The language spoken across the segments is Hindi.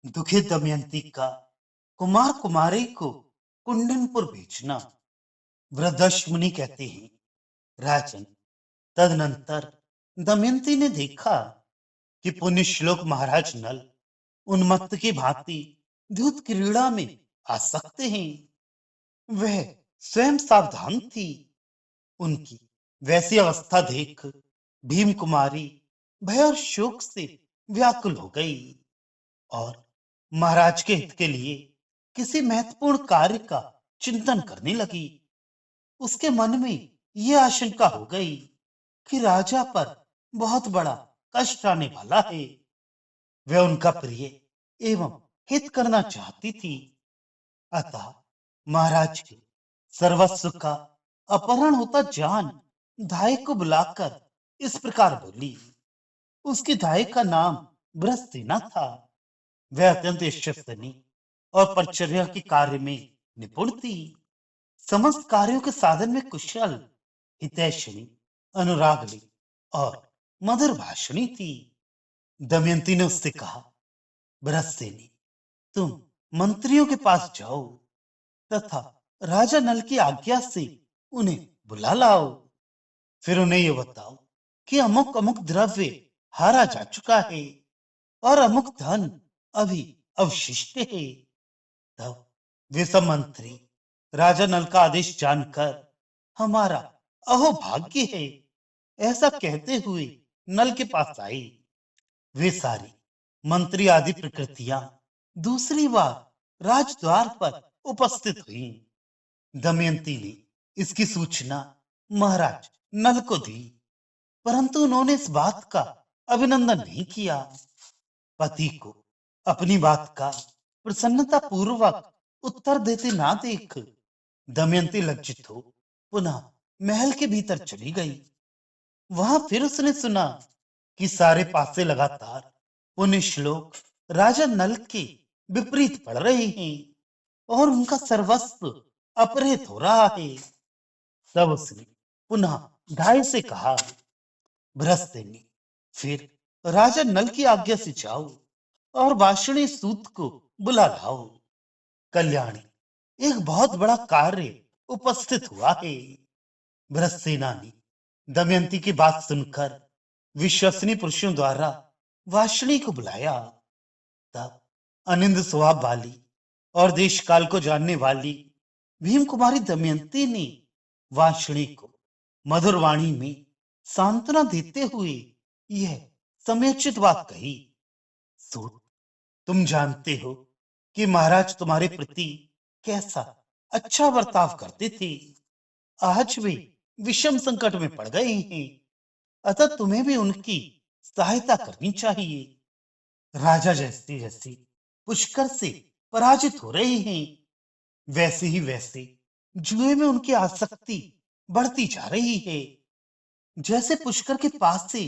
दुखी दमयंती का कुमार कुमारी को कुंडनपुर भेजना। वृद्धश्मुनि कहते हैं, राजन, तदनंतर दमयंती ने देखा कि पुण्य श्लोक महाराज नल उन्मत्त की भांति द्युत क्रीड़ा में आसक्त हैं। वह स्वयं सावधान थी। उनकी वैसी अवस्था देख भीम कुमारी भय और शोक से व्याकुल हो गई और महाराज के हित के लिए किसी महत्वपूर्ण कार्य का चिंतन करने लगी। उसके मन में यह आशंका हो गई कि राजा पर बहुत बड़ा कष्ट आने वाला है। वह उनका प्रिय एवं हित करना चाहती थी। अतः महाराज के सर्वस्व का अपहरण होता जान धाय को बुलाकर इस प्रकार बोली। उसकी धाय का नाम बृहस्पति था। वह अत्यंत यशस्वी और परिचर्या के कार्य में निपुण थी। समस्त कार्यों के साधन में कुशल, हितैषणी, अनुरागली और मधुर भाषणी थी। दमयंती ने उससे कहा, बृहस्पति, तुम मंत्रियों के पास जाओ तथा राजा नल की आज्ञा से उन्हें बुला लाओ। फिर उन्हें यह बताओ कि अमुक अमुक द्रव्य हारा जा चुका है और अमुक धन अभी अवशिष्ट है। तब वे सब मंत्री राजा नल का आदेश जानकर हमारा अहोभाग्य है ऐसा कहते हुए नल के पास आई। वे सारी मंत्री आदि प्रकृतियां दूसरी बार राजद्वार पर उपस्थित हुई। दमयंती ने इसकी सूचना महाराज नल को दी, परंतु उन्होंने इस बात का अभिनंदन नहीं किया। पति को अपनी बात का प्रसन्नता पूर्वक उत्तर देते ना देख दमयंती लज्जित हो पुनः महल के भीतर चली गई। वहां फिर उसने सुना कि सारे पासे लगातार पुण्य श्लोक राजा नल के विपरीत पढ़ रहे हैं और उनका सर्वस्व अपहृत हो रहा है। तब उसने पुनः ढाई से कहा, बृहस्पति, फिर राजा नल की आज्ञा से जाओ और वाषणी सूत को बुला लाओ। कल्याणी, एक बहुत बड़ा कार्य उपस्थित हुआ है। भृतसेना ने दमयंती की बात सुनकर विश्वसनीय पुरुषों द्वारा वाषणी को बुलाया। तब अनिंद स्वभाव वाली और देश काल को जानने वाली भीम कुमारी दमयंती ने वाषणी को मधुर वाणी में सांत्वना देते हुए यह समयोचित बात कही। सूत, तुम जानते हो कि महाराज तुम्हारे प्रति कैसा अच्छा बर्ताव करते थे। आज वे विषम संकट में पड़ गए हैं, अतः तुम्हें भी उनकी सहायता करनी चाहिए। राजा जैसे जैसे पुष्कर से पराजित हो रहे हैं, वैसे ही वैसे जुए में उनकी आसक्ति बढ़ती जा रही है। जैसे पुष्कर के पास से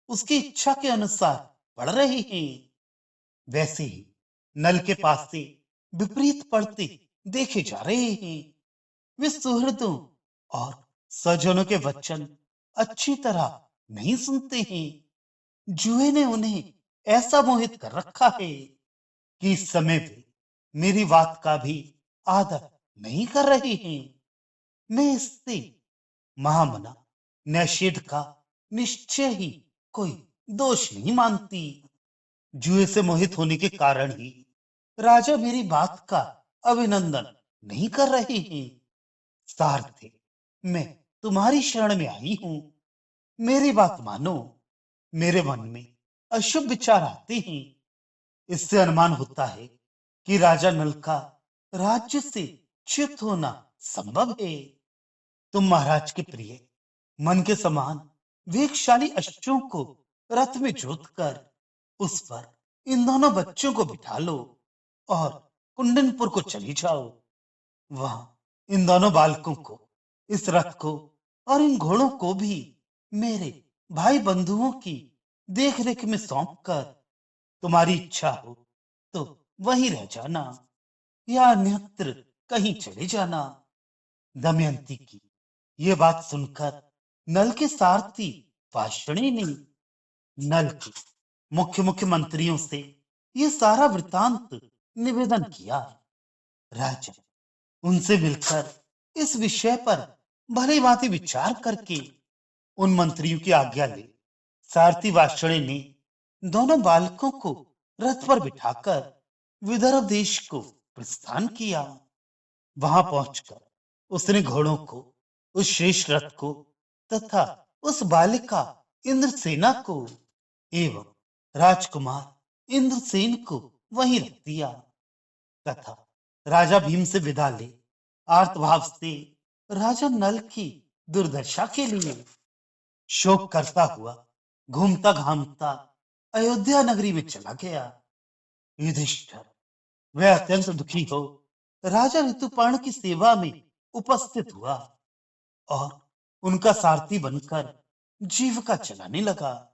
उसकी इच्छा के अनुसार पढ़ रहे हैं, वैसे ही नल के पास से विपरीत पढ़ते देखे जा रहे हैं। वे सुहृदों और सज्जनों के वचन अच्छी तरह नहीं सुनते हैं। जुए ने उन्हें ऐसा मोहित कर रखा है कि इस समय वे मेरी बात का भी आदर नहीं कर रहे हैं। मैं इससे महामना निषेध का निश्चय ही कोई दोष नहीं मानती। जुए से मोहित होने के कारण ही राजा मेरी बात का अभिनंदन नहीं कर रहे हैं। सारथी, मैं तुम्हारी शरण में आई हूं, मेरी बात मानो। मेरे मन में अशुभ विचार आते हैं। इससे अनुमान होता है कि राजा नल का राज्य से च्युत होना संभव है। तुम महाराज के प्रिय मन के समान वेगशाली अश्वों को रथ में जोतकर उस पर इन दोनों बच्चों को बिठा लो और कुंडनपुर को चली जाओ। वहां इन दोनों बालकों को, इस रथ को और इन घोड़ों को भी मेरे भाई बंधुओं की देख रेख में सौंप कर तुम्हारी इच्छा हो तो वहीं रह जाना या अन्यत्र कहीं चले जाना। दमयंती की ये बात सुनकर नल के सारथी वाषणी ने नल के मुख्य मुख्य मंत्रियों से ये सारा वृतांत निवेदन किया। राजन उनसे मिलकर इस विषय पर भली भांति विचार करके उन मंत्रियों की आज्ञा ले सारथी वाषणे ने दोनों बालकों को रथ पर बिठाकर विदर्भ देश को प्रस्थान किया। वहां पहुंचकर उसने घोड़ों को, उस शेष रथ को तथा उस बालिका इंद्रसेना को एवं राजकुमार इंद्रसेन को वहीं रख दिया तथा राजा भीम से विदा ले आर्तभाव से राजा नल की दुर्दशा के लिए शोक करता हुआ घूमता घामता अयोध्या नगरी में चला गया। युधिष्ठिर वह अत्यंत दुखी हो राजा ऋतुपर्ण की सेवा में उपस्थित हुआ और उनका सारथी बनकर जीविका चलाने लगा।